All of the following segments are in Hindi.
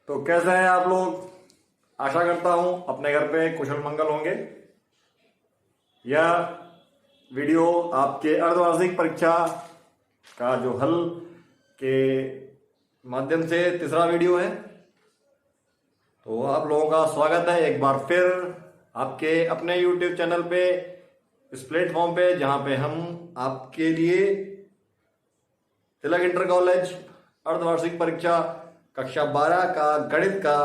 तो कैसे हैं आप लोग। आशा करता हूं अपने घर पे कुशल मंगल होंगे। यह वीडियो आपके अर्धवार्षिक परीक्षा का जो हल के माध्यम से तीसरा वीडियो है। तो आप लोगों का स्वागत है एक बार फिर आपके अपने YouTube चैनल पे, इस प्लेटफॉर्म पे जहां पे हम आपके लिए तिलक इंटर कॉलेज अर्धवार्षिक परीक्षा कक्षा 12 का गणित का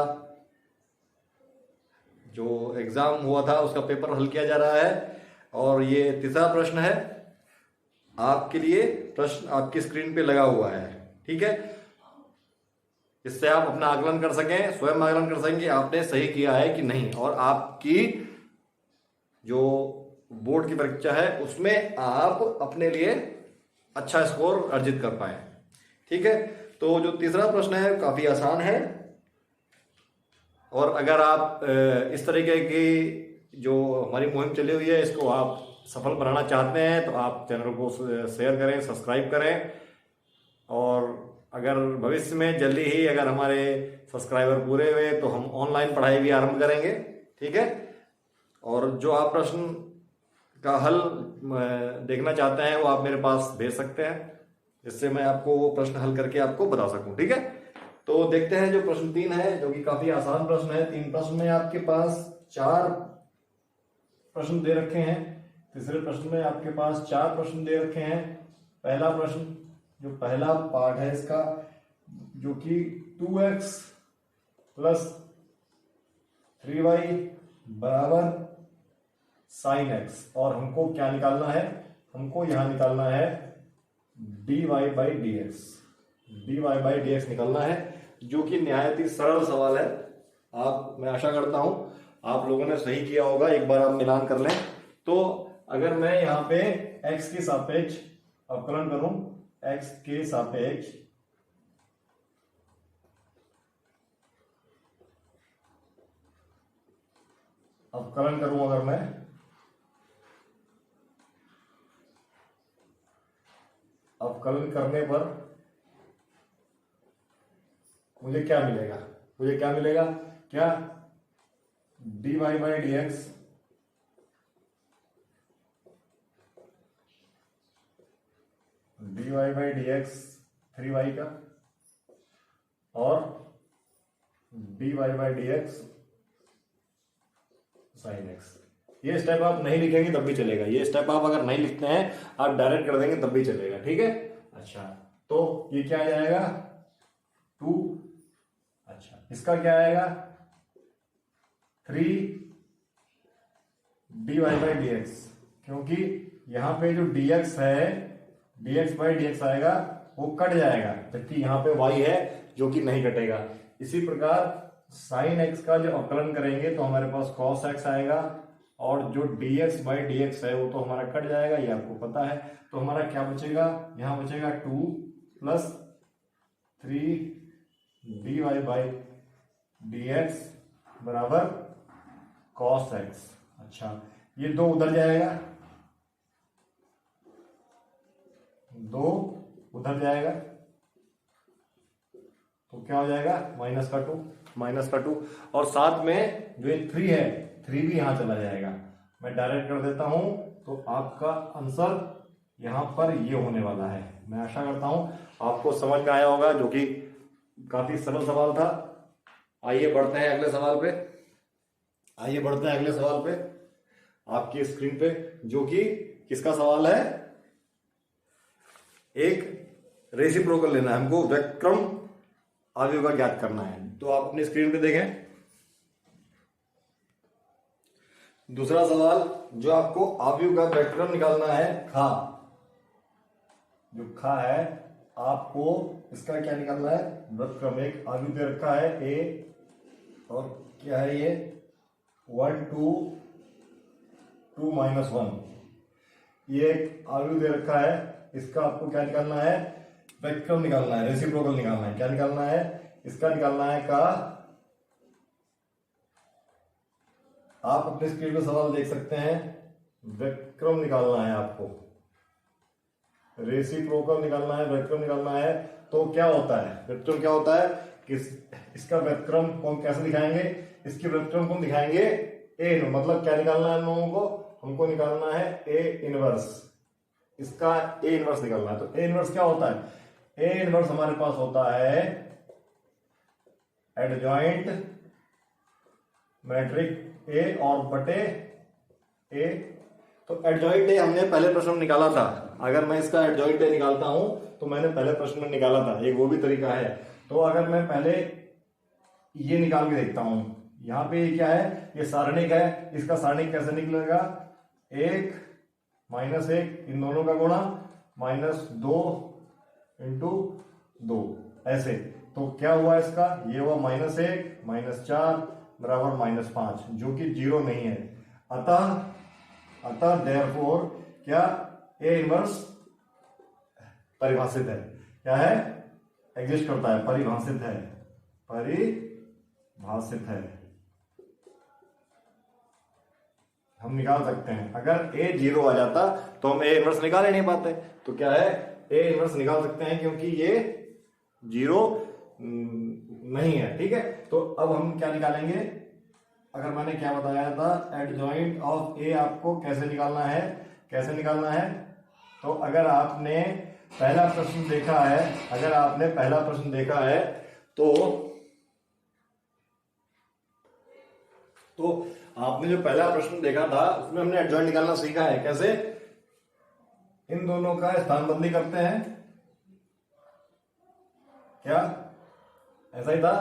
जो एग्जाम हुआ था उसका पेपर हल किया जा रहा है। और ये तीसरा प्रश्न है आपके लिए। प्रश्न आपकी स्क्रीन पे लगा हुआ है, ठीक है। इससे आप अपना आकलन कर सकें, स्वयं आकलन कर सकें कि आपने सही किया है कि नहीं, और आपकी जो बोर्ड की परीक्षा है उसमें आप अपने लिए अच्छा स्कोर अर्जित कर पाए, ठीक है। तो जो तीसरा प्रश्न है काफी आसान है, और अगर आप इस तरीके की जो हमारी मुहिम चली हुई है इसको आप सफल बनाना चाहते हैं तो आप चैनल को शेयर करें, सब्सक्राइब करें। और अगर भविष्य में जल्दी ही अगर हमारे सब्सक्राइबर पूरे हुए तो हम ऑनलाइन पढ़ाई भी आरंभ करेंगे, ठीक है। और जो आप प्रश्न का हल देखना चाहते हैं वो आप मेरे पास भेज सकते हैं, जिससे मैं आपको वो प्रश्न हल करके आपको बता सकूं, ठीक है। तो देखते हैं जो प्रश्न 3 है, जो कि काफी आसान प्रश्न है। 3 प्रश्न में आपके पास 4 प्रश्न दे रखे हैं। तीसरे प्रश्न में आपके पास 4 प्रश्न दे रखे हैं। पहला प्रश्न, जो पहला पार्ट है इसका, जो कि 2x प्लस 3y बराबर sin x, और हमको क्या निकालना है, हमको यहां निकालना है dy बाई dx निकालना है, जो कि निहायत ही सरल सवाल है। मैं आशा करता हूं आप लोगों ने सही किया होगा, एक बार आप मिलान कर लें। तो अगर मैं यहां पे x के सापेक्ष अवकलन करूं, x के सापेक्ष अवकलन करूं, अगर मैं अवकलन करने पर मुझे क्या मिलेगा, क्या dy by dx dy by dx 3y का, और dy by dx sin x। ये स्टेप आप नहीं लिखेंगे तब भी चलेगा, ये स्टेप आप अगर नहीं लिखते हैं आप डायरेक्ट कर देंगे तब भी चलेगा, ठीक है। अच्छा, तो ये क्या आ जाएगा 2। अच्छा, इसका क्या आएगा 3 dy बाई dx, क्योंकि यहां पे जो dx है, dx बाई dx आएगा वो कट जाएगा, जबकि यहां पे y है जो कि नहीं कटेगा। इसी प्रकार sin x का जो अवकलन करेंगे तो हमारे पास cos x आएगा, और जो dx बाई dx है वो तो हमारा कट जाएगा, ये आपको पता है। तो हमारा क्या बचेगा, यहां बचेगा 2 प्लस 3 dy बाई dx बराबर cos x। अच्छा, ये 2 उधर जाएगा, 2 उधर जाएगा, तो क्या हो जाएगा माइनस का 2, और साथ में जो ये 3 है, 3 भी यहां चला जाएगा। मैं डायरेक्ट कर देता हूं, तो आपका आंसर यहां पर ये होने वाला है। मैं आशा करता हूं आपको समझ में आया होगा, जो कि काफी सरल सवाल था। आइए बढ़ते हैं अगले सवाल पे, आपकी स्क्रीन पे, जो कि किसका सवाल है, एक रेसिप्रोकल लेना है हमको, व्युत्क्रम अवयव का ज्ञात करना है। तो आप अपनी स्क्रीन पे देखें दूसरा सवाल, जो आपको अवयव का व्युत्क्रम निकालना है, जो खा है, आपको इसका क्या निकालना है, व्युत्क्रम। एक अवयव दे रखा है a, और क्या है ये 1 2 2 माइनस 1, ये एक अवयव दे रखा है। इसका आपको क्या निकालना है, व्युत्क्रम निकालना है, रेसिप्रोकल निकालना है। क्या निकालना है, इसका निकालना है का। आप अपने स्क्रीन पे सवाल देख सकते हैं, व्युत्क्रम निकालना है आपको, रेसिप्रोकल निकालना है, व्युत्क्रम निकालना है। तो क्या होता है, व्युत्क्रम क्या होता है, इसका व्युत्क्रम को हम कैसे दिखाएंगे, इसके व्युत्क्रम को हम दिखाएंगे ए, मतलब क्या निकालना है हम लोगों को, हमको निकालना है ए इनवर्स, इसका ए इनवर्स निकालना है। तो ए इनवर्स क्या होता है, ए इनवर्स हमारे पास होता है एडजॉइंट मैट्रिक्स ए और बटे ए। तो एडजॉइंट ए हमने पहले प्रश्न में निकाला था, अगर मैं इसका एडजॉइंट ए निकालता हूं तो मैंने पहले प्रश्न में निकाला था, एक वो भी तरीका है। तो अगर मैं पहले ये निकाल के देखता हूं, यहां पे ये क्या है, ये सारणिक है, इसका सारणिक कैसे निकलेगा, 1 - 1 इन दोनों का गुणा -2 × 2 ऐसे। तो क्या हुआ इसका, ये हुआ -1 - 4 बराबर -5, जो कि 0 नहीं है। अतः देयरफॉर क्या ए इनवर्स परिभाषित है, क्या है, एग्जिस्ट करता है, परिभाषित है, परिभाषित है, हम निकाल सकते हैं। अगर ए 0 आ जाता तो हम ए इनवर्स निकाल ही नहीं पाते। तो क्या है, ए इनवर्स निकाल सकते हैं क्योंकि ये 0 नहीं है। ठीक है, तो अब हम क्या निकालेंगे, अगर मैंने क्या बताया था, एडजॉइंट ऑफ ए आपको कैसे निकालना है, कैसे निकालना है। तो अगर आपने पहला प्रश्न देखा है, अगर आपने पहला प्रश्न देखा है तो आपने जो पहला प्रश्न देखा था उसमें हमने एडजॉइंट निकालना सीखा है। कैसे, इन दोनों का स्थान बदली करते हैं, क्या ऐसा ही था,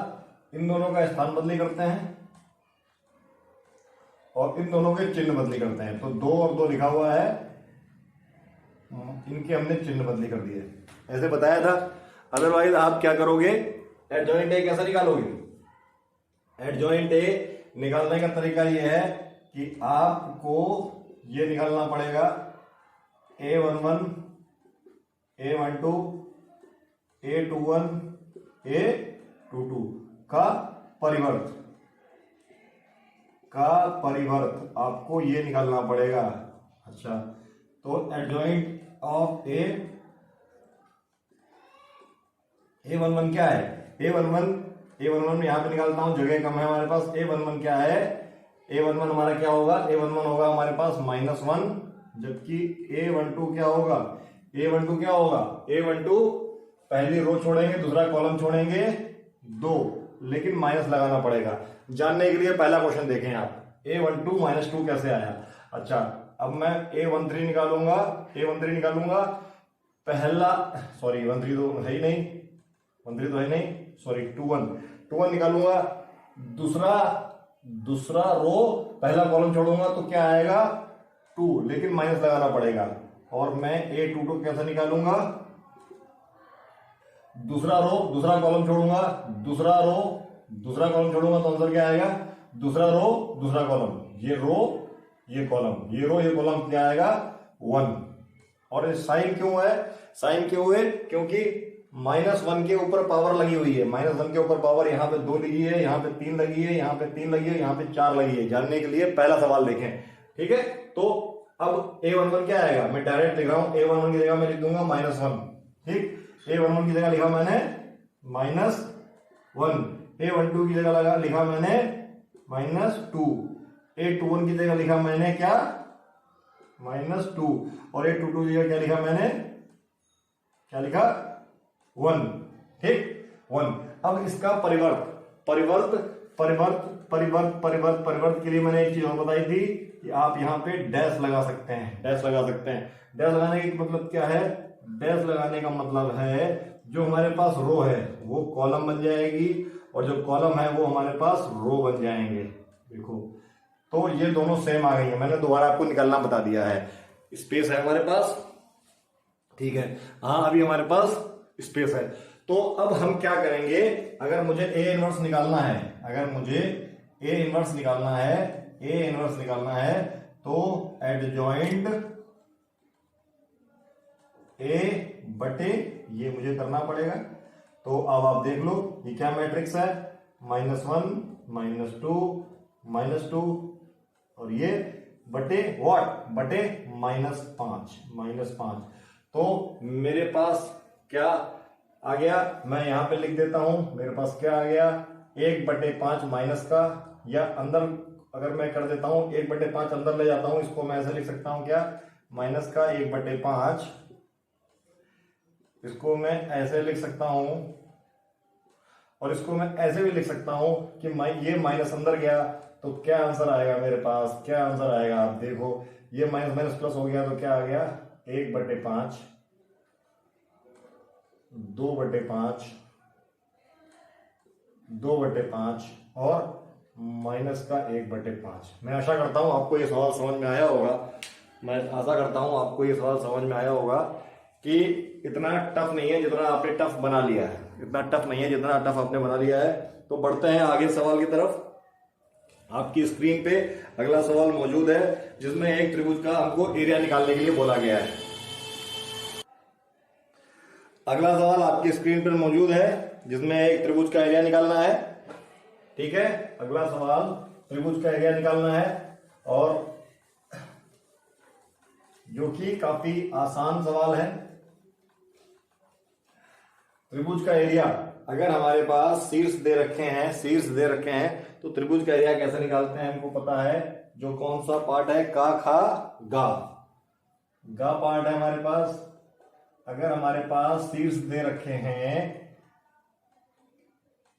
इन दोनों का स्थान बदली करते हैं और इन दोनों के चिन्ह बदली करते हैं। तो 2 और 2 लिखा हुआ है, इनके हमने चिन्ह बदली कर दिए, ऐसे बताया था। अदरवाइज आप क्या करोगे, एडजॉइंट ए कैसे निकालोगे, एडजॉइंट ए निकालने का तरीका ये है कि आपको ये निकालना पड़ेगा A11 A12 A21 A22 का परिवर्त आपको ये निकालना पड़ेगा। अच्छा, तो एडजॉइंट ऑफ A11 क्या है, A11 में यहां पे निकालता हूं, जगह कम है हमारे पास। A11 क्या है, A11 हमारा क्या होगा, A11 होगा हमारे पास -1, जबकि A12 क्या होगा, A12 क्या होगा, A12 पहली रो छोड़ेंगे, दूसरा कॉलम छोड़ेंगे 2, लेकिन माइनस लगाना पड़ेगा। जानने के लिए पहला क्वेश्चन देखें आप, A12 -2 कैसे आया। अच्छा, अब मैं A13 निकालूंगा, पहला, सॉरी 13 तो है ही नहीं, 13 तो है नहीं, सॉरी 21 निकालूंगा, दूसरा रो पहला कॉलम छोड़ूंगा तो क्या आएगा 2, लेकिन माइनस लगाना पड़ेगा। और मैं A22 कैसे निकालूंगा, दूसरा रो दूसरा कॉलम छोड़ूंगा, दूसरा कॉलम छोड़ूंगा तो आंसर क्या आएगा, दूसरा रो दूसरा कॉलम, ये रो ये कॉलम, ये रो ये कॉलम, क्या आएगा 1। और साइन क्यों है, क्योंकि -1 के ऊपर पावर लगी हुई है, -1 के ऊपर पावर यहाँ पे 2 लगी है, यहाँ पे 3 लगी है, यहाँ पे 3 लगी है, यहाँ पे 4 लगी है। जानने के लिए पहला सवाल देखें। ठीक है, तो अब A11 क्या आएगा, मैं डायरेक्ट लिख रहा हूं, A11 की जगह मैं लिख दूंगा -1। ठीक, A11 की जगह लिखा मैंने -1, A12 की जगह लिखा मैंने -2, A21 की जगह लिखा मैंने क्या -2, और A22 की जगह क्या लिखा मैंने, क्या लिखा 1। ठीक, 1। अब इसका परिवर्त के लिए मैंने एक चीज और बताई थी कि आप यहाँ पे डैश लगा सकते हैं, डैश लगाने का मतलब क्या है, डैश लगाने का मतलब है जो हमारे पास रो है वो कॉलम बन जाएगी और जो कॉलम है वो हमारे पास रो बन जाएंगे। देखो, तो ये दोनों सेम आ गई है, मैंने दोबारा आपको निकालना बता दिया है। स्पेस है हमारे पास, ठीक है, हाँ अभी हमारे पास स्पेस है। तो अब हम क्या करेंगे, अगर मुझे ए इनवर्स निकालना है, तो एडजॉइंट ए बटे ये मुझे करना पड़ेगा। तो अब आप देख लो ये क्या मैट्रिक्स है, -1 -2 और ये बटे व्हाट, बटे -5। तो मेरे पास क्या आ गया। मैं यहां पे लिख देता हूं, मेरे पास क्या आ गया, 1/5 माइनस का, या अंदर अगर मैं कर देता हूं 1/5 अंदर ले जाता हूं, इसको मैं ऐसे लिख सकता हूं क्या, माइनस का 1/5, इसको मैं ऐसे लिख सकता हूं, और इसको मैं ऐसे भी लिख सकता हूं कि ये माइनस अंदर गया तो क्या आंसर आएगा मेरे पास, क्या आंसर आएगा, आप देखो ये माइनस माइनस प्लस हो गया तो क्या आ गया, 1/5, 2/5, 2/5 और माइनस का 1/5। मैं आशा करता हूं आपको ये सवाल समझ में आया होगा, मैं आशा करता हूं आपको ये सवाल समझ में आया होगा कि इतना टफ नहीं है जितना आपने टफ बना लिया है, इतना टफ नहीं है जितना टफ आपने बना लिया है। तो बढ़ते हैं आगे सवाल की तरफ। आपकी स्क्रीन पे अगला सवाल मौजूद है जिसमें एक त्रिभुज का हमको एरिया निकालने के लिए बोला गया है। अगला सवाल आपकी स्क्रीन पर मौजूद है जिसमें एक त्रिभुज का एरिया निकालना है। ठीक है, अगला सवाल त्रिभुज का एरिया निकालना है, और जो कि काफी आसान सवाल है। त्रिभुज का एरिया, अगर हमारे पास शीर्ष दे रखे हैं, शीर्ष दे रखे हैं, तो त्रिभुज का एरिया कैसे निकालते हैं हमको पता है। जो कौन सा पार्ट है, का खा गा पार्ट है हमारे पास। अगर हमारे पास शीर्ष दे रखे हैं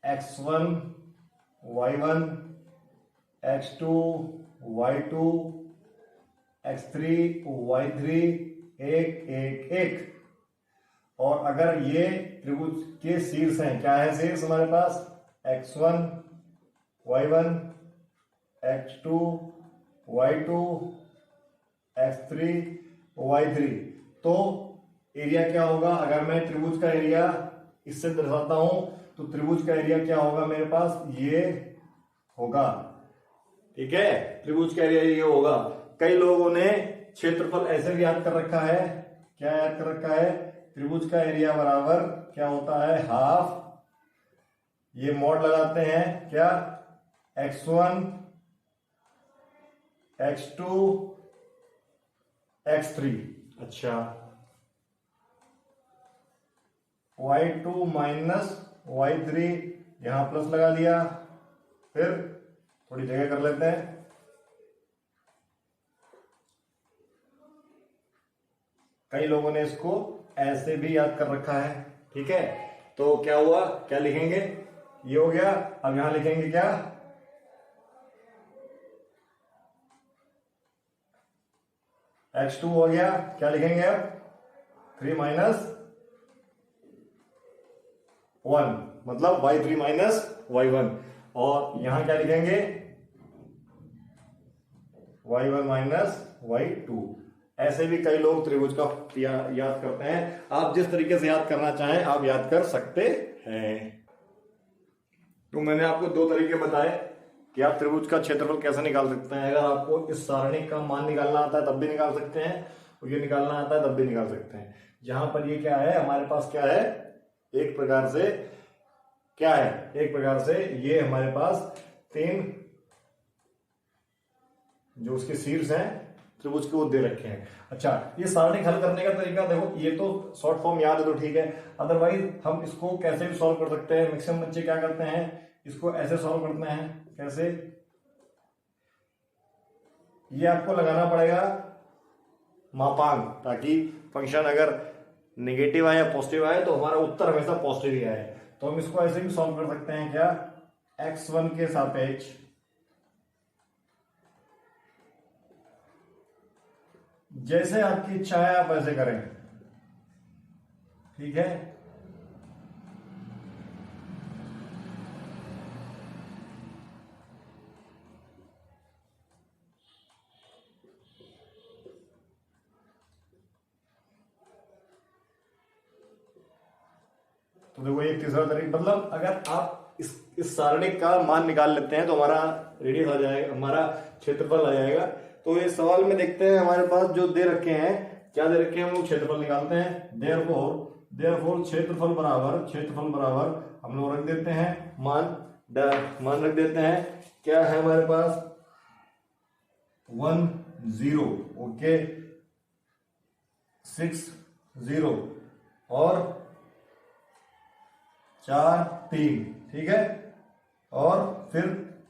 x1 y1 x2 y2 x3 y3 1 1 1, और अगर ये त्रिभुज के शीर्ष हैं, क्या है शीर्ष हमारे पास, x1 y1 x2 y2 x3 y3, तो एरिया क्या होगा, अगर मैं त्रिभुज का एरिया इससे दर्शाता हूं तो त्रिभुज का एरिया क्या होगा मेरे पास, ये होगा। ठीक है, त्रिभुज का एरिया ये होगा। कई लोगों ने क्षेत्रफल ऐसे भी याद कर रखा है, क्या याद कर रखा है, त्रिभुज का एरिया बराबर क्या होता है, हाफ, ये मॉड लगाते हैं क्या, x1 x2 x3, अच्छा y2 माइनस y3, यहां प्लस लगा दिया, फिर थोड़ी जगह कर लेते हैं, कई लोगों ने इसको ऐसे भी याद कर रखा है। ठीक है, तो क्या हुआ, क्या लिखेंगे, ये हो गया। अब यहां लिखेंगे क्या, x2 हो गया, क्या लिखेंगे अब, 3 माइनस 1, मतलब y3 माइनस y1, और यहां क्या लिखेंगे, y1 माइनस y2। ऐसे भी कई लोग त्रिभुज का याद करते हैं। आप जिस तरीके से याद करना चाहें आप याद कर सकते हैं। तो मैंने आपको दो तरीके बताए कि आप त्रिभुज का क्षेत्रफल कैसे निकाल सकते हैं। अगर आपको इस सारणी का मान निकालना आता है तब भी निकाल सकते हैं, और ये निकालना आता है तब भी निकाल सकते हैं। जहां पर ये क्या है, हमारे पास क्या है, एक प्रकार से क्या है, एक प्रकार से ये हमारे पास 3 जो उसके शीर्ष हैं त्रिभुज के वो दे रखे हैं। अच्छा, ये सारणी हल करने का तरीका देखो, ये तो शॉर्ट फॉर्म याद है तो ठीक है, अदरवाइज हम इसको कैसे भी सॉल्व कर सकते हैं। मैक्सिमम बच्चे क्या करते हैं, इसको ऐसे सॉल्व करते हैं, कैसे, ये आपको लगाना पड़ेगा मापांक, ताकि फंक्शन अगर नेगेटिव आए या पॉजिटिव आए तो हमारा उत्तर हमेशा पॉजिटिव ही आए। तो हम इसको ऐसे भी सॉल्व कर सकते हैं क्या, x1 के सापेक्ष जैसे आपकी इच्छा है आप ऐसे करें। ठीक है, तो देखो ये तीसरा तरीका, मतलब अगर आप इस सारणी का मान निकाल लेते हैं तो हमारा रेडियस आ जाएगा, हमारा क्षेत्रफल आ जाएगा। तो ये सवाल में देखते हैं हमारे पास जो दे रखे हैं, क्या दे रखे हैं, हम लोग क्षेत्रफल निकालते हैं। देयरफॉर क्षेत्रफल बराबर हम लोग रख देते हैं मान रख देते हैं, क्या है हमारे पास 1 0, ओके 6 0, और 4 3, ठीक है, और फिर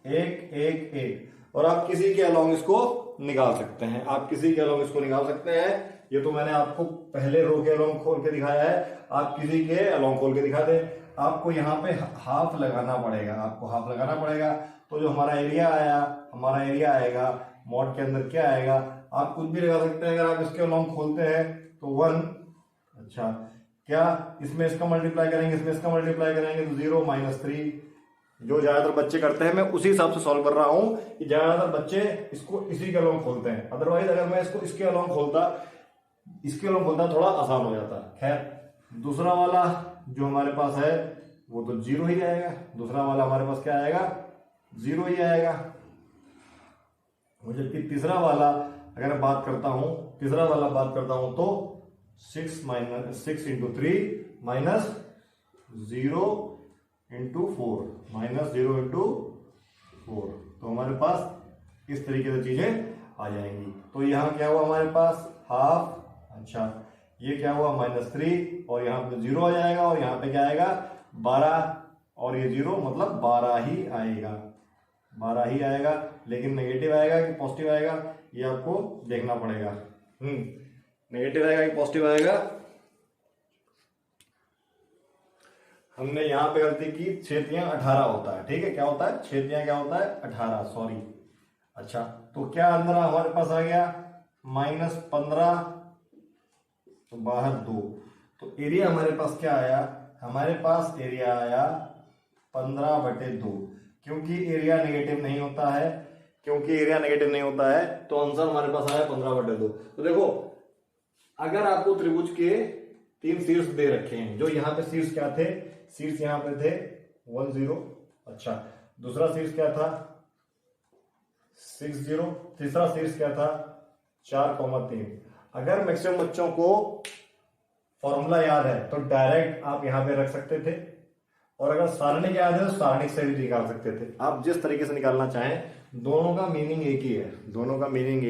1 1 1, और आप किसी के अलोंग इसको निकाल सकते हैं, आप किसी के अलोंग इसको निकाल सकते हैं। ये तो मैंने आपको पहले रो के अलोंग खोल के दिखाया है, आप किसी के अलोंग खोल के दिखा दे। आपको यहाँ पे हाफ लगाना पड़ेगा, आपको हाफ लगाना पड़ेगा। तो जो हमारा एरिया आया, हमारा एरिया आएगा मॉड के अंदर क्या आएगा, आप कुछ भी लगा सकते हैं। अगर आप इसके अलोंग खोलते हैं तो 1, अच्छा क्या इसमें इसका मल्टीप्लाई करेंगे, इसमें इसका मल्टीप्लाई करेंगे तो 0 -3। जो ज्यादातर बच्चे करते हैं, मैं उसी हिसाब से सॉल्व कर रहा हूं कि ज्यादातर बच्चे इसको इसी के अलोंग खोलते हैं। अदरवाइज अगर मैं इसको इसके अलोंग खोलता थोड़ा आसान हो जाता। खैर, दूसरा वाला जो हमारे पास है वो तो 0 ही आएगा। दूसरा वाला हमारे पास क्या आएगा, 0 ही आएगा। जबकि तीसरा वाला अगर बात करता हूं तो 6 × 3 -0 × 4 -0 × 4, तो हमारे पास इस तरीके से चीजें आ जाएंगी। तो यहाँ क्या हुआ हमारे पास हाफ, अच्छा ये क्या हुआ -3, और यहाँ पे 0 आ जाएगा, और यहाँ पे क्या आएगा 12, और ये 0 मतलब 12 ही आएगा, 12 ही आएगा। लेकिन नेगेटिव आएगा कि पॉजिटिव आएगा ये आपको देखना पड़ेगा। नेगेटिव आएगा कि पॉजिटिव आएगा। हमने यहाँ पे गलती की, छेदियां 18 होता है, ठीक है, क्या होता है छेदियां क्या होता है 18, सॉरी। अच्छा, तो क्या अंदर हमारे पास आ गया -15, तो बाहर 2, तो एरिया हमारे पास क्या आया, हमारे पास एरिया आया 15/2। क्योंकि एरिया नेगेटिव नहीं होता है, तो आंसर हमारे पास आया 15/2। तो देखो, अगर आपको त्रिभुज के 3 शीर्ष दे रखे हैं, जो यहाँ पे शीर्ष क्या थे, शीर्ष यहाँ पे थे 1 0, अच्छा दूसरा शीर्ष क्या था 6 0, तीसरा शीर्ष क्या था 4,3। अगर मैक्सिमम बच्चों को फॉर्मूला याद है तो डायरेक्ट आप यहाँ पे रख सकते थे, और अगर सारणी याद है तो सारणी से भी निकाल सकते थे। आप जिस तरीके से निकालना चाहें, दोनों का मीनिंग एक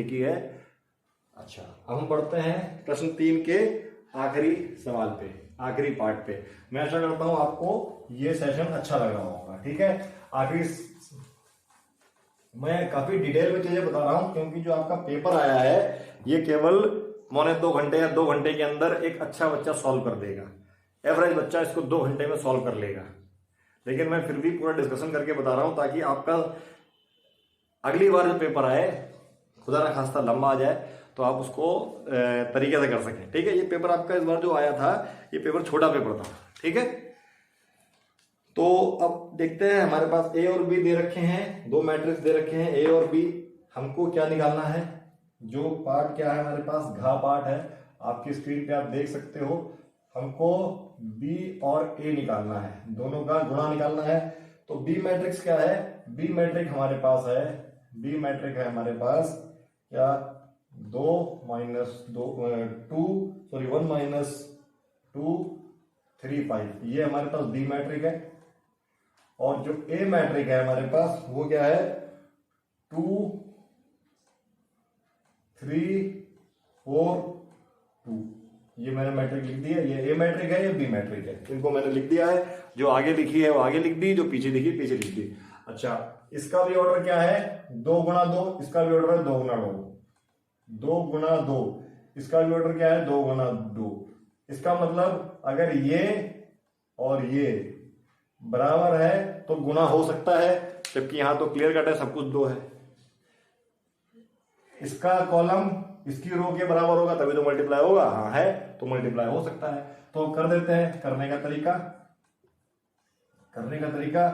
ही है। अच्छा, अब हम बढ़ते हैं प्रश्न 3 के आखिरी सवाल पे, आखिरी पार्ट पे। मैं आशा करता हूं आपको ये सेशन अच्छा लग रहा होगा, ठीक है। मैं काफी डिटेल में चीजें बता रहा हूं, क्योंकि जो आपका पेपर आया है ये केवल 1.25 घंटे या 2 घंटे के अंदर एक अच्छा बच्चा सॉल्व कर देगा। एवरेज बच्चा इसको 2 घंटे में सॉल्व कर लेगा। लेकिन मैं फिर भी पूरा डिस्कशन करके बता रहा हूं, ताकि आपका अगली बार जो पेपर आए, खुदा ना खास्ता लंबा आ जाए, तो आप उसको तरीके से कर सकें, ठीक है। ये पेपर आपका इस बार जो आया था, ये पेपर छोटा पेपर था, ठीक है। तो अब देखते हैं, हमारे पास ए और बी दे रखे हैं, 2 मैट्रिक्स दे रखे हैं ए और बी। हमको क्या निकालना है, जो पार्ट क्या है हमारे पास, घा पार्ट है, आपकी स्क्रीन पे आप देख सकते हो। हमको बी और ए निकालना है, दोनों का गुणा निकालना है। तो बी मैट्रिक्स क्या है, बी मैट्रिक हमारे पास है, बी मैट्रिक है हमारे पास क्या 1 -2 3 5, ये हमारे पास बी मैट्रिक है। और जो ए मैट्रिक है हमारे पास वो क्या है 2 3 4 2। ये मैंने मैट्रिक लिख दिया, ये ए मैट्रिक है, ये बी मैट्रिक है, इनको मैंने लिख दिया है। जो आगे लिखी है वो आगे लिख दी, जो पीछे लिखी पीछे लिख दी। अच्छा, इसका भी ऑर्डर क्या है 2 × 2, इसका भी ऑर्डर है 2 × 2, 2 × 2, इसका भी ऑर्डर क्या है 2 × 2। इसका मतलब अगर ये और ये बराबर है तो गुना हो सकता है, जबकि यहां तो क्लियर कट है, सब कुछ 2 है। इसका कॉलम इसकी रो के बराबर होगा तभी तो मल्टीप्लाई होगा, हाँ है तो मल्टीप्लाई हो सकता है। तो कर देते हैं। करने का तरीका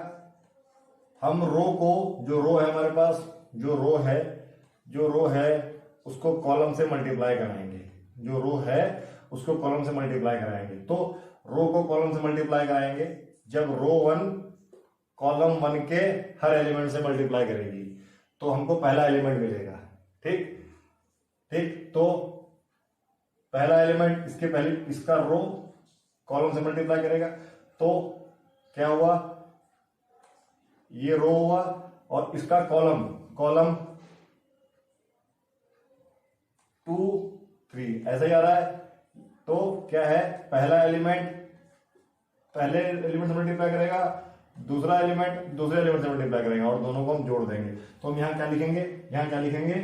हम रो को, जो रो है हमारे पास, जो रो है उसको कॉलम से मल्टीप्लाई कराएंगे, जो रो है उसको कॉलम से मल्टीप्लाई कराएंगे। तो रो को कॉलम से मल्टीप्लाई कराएंगे जब रो 1 कॉलम 1 के हर एलिमेंट से मल्टीप्लाई करेगी, तो हमको पहला एलिमेंट मिलेगा, ठीक। तो पहला एलिमेंट इसके पहले, इसका रो कॉलम से मल्टीप्लाई करेगा, तो क्या हुआ ये रो हुआ, और इसका कॉलम 2 3 ऐसे ही आ रहा है। तो क्या है पहला एलिमेंट पहले एलिमेंट से मल्टीप्लाई करेगा, दूसरा एलिमेंट दूसरे एलिमेंट से मल्टीप्लाई करेगा और दोनों को हम जोड़ देंगे। तो हम यहाँ क्या लिखेंगे, यहाँ क्या लिखेंगे,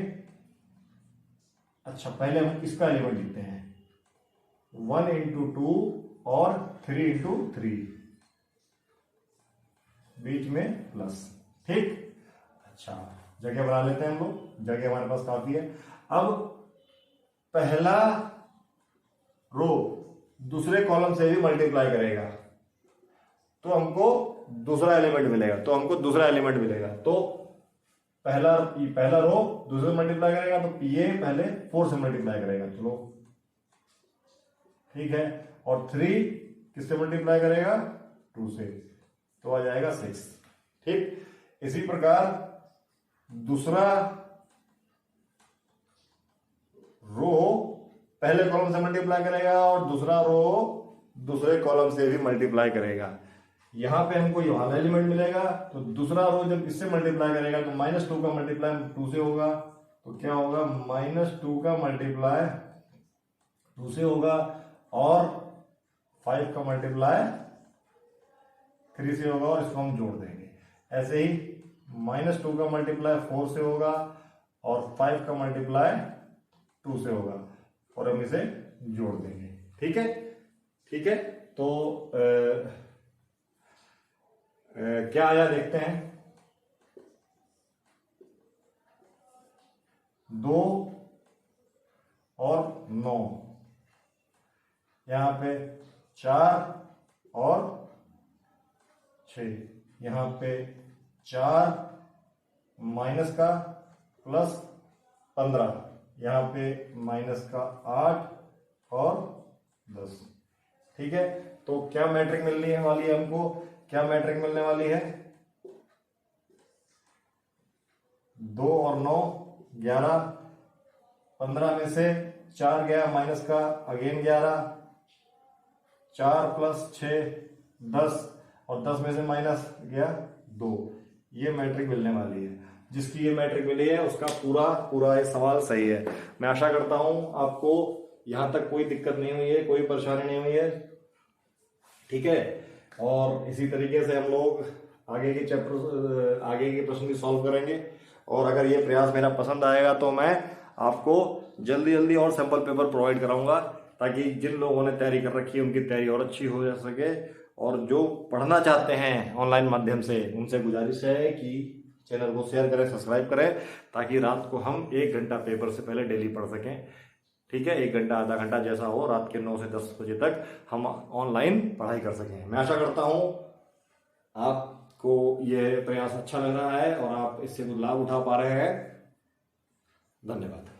अच्छा पहले हम इसका एलिमेंट लिखते हैं 1 इंटू 2 और 3 इंटू 3, बीच में प्लस, ठीक। अच्छा जगह बना लेते हैं हम लोग, जगह हमारे पास काफी है। अब पहला रो दूसरे कॉलम से भी मल्टीप्लाई करेगा तो हमको दूसरा एलिमेंट मिलेगा, तो पहला रो दूसरे से मल्टीप्लाई करेगा तो ये पहले 4 से मल्टीप्लाई करेगा, चलो ठीक है। और 3 किससे मल्टीप्लाई करेगा, 2 से, तो आ जाएगा 6, ठीक। इसी प्रकार दूसरा रो पहले कॉलम से मल्टीप्लाई करेगा और दूसरा रो दूसरे कॉलम से भी मल्टीप्लाई करेगा। यहां पे हमको ये वाला एलिमेंट मिलेगा, तो दूसरा रो जब इससे मल्टीप्लाई करेगा तो -2 का मल्टीप्लाई 2 से होगा, तो क्या होगा, -2 का मल्टीप्लाई 2 से होगा और 5 का मल्टीप्लाई 3 से होगा और इसको हम जोड़ देंगे। ऐसे ही -2 का मल्टीप्लाई 4 से होगा और 5 का मल्टीप्लाई 2 से होगा और हम इसे जोड़ देंगे, ठीक है, ठीक है। तो क्या आया देखते हैं, 2 और 9, यहां पे 4 और 6, यहां पे 4 माइनस का प्लस 15, यहां पे माइनस का 8 और 10, ठीक है। तो क्या मैट्रिक मिलने वाली है हमको, क्या मैट्रिक मिलने वाली है, 2 और 9 11, 15 में से 4 गया माइनस का, अगेन 11, 4 प्लस 6 10 और 10 में से माइनस गया 2, ये मैट्रिक मिलने वाली है। जिसकी ये मैट्रिक मिली है उसका पूरा ये सवाल सही है। मैं आशा करता हूं आपको यहां तक कोई दिक्कत नहीं हुई है, कोई परेशानी नहीं हुई है, ठीक है। और इसी तरीके से हम लोग आगे के प्रश्न भी सॉल्व करेंगे। और अगर ये प्रयास मेरा पसंद आएगा तो मैं आपको जल्दी और सैंपल पेपर प्रोवाइड कराऊंगा, ताकि जिन लोगों ने तैयारी कर रखी है उनकी तैयारी और अच्छी हो जा सके। और जो पढ़ना चाहते हैं ऑनलाइन माध्यम से, उनसे गुजारिश है कि चैनल को शेयर करें, सब्सक्राइब करें, ताकि रात को हम 1 घंटा पेपर से पहले डेली पढ़ सकें, ठीक है। 1 घंटा आधा घंटा जैसा हो, रात के 9 से 10 बजे तक हम ऑनलाइन पढ़ाई कर सकें। मैं आशा करता हूं आपको यह प्रयास अच्छा लग रहा है और आप इससे लाभ उठा पा रहे हैं। धन्यवाद।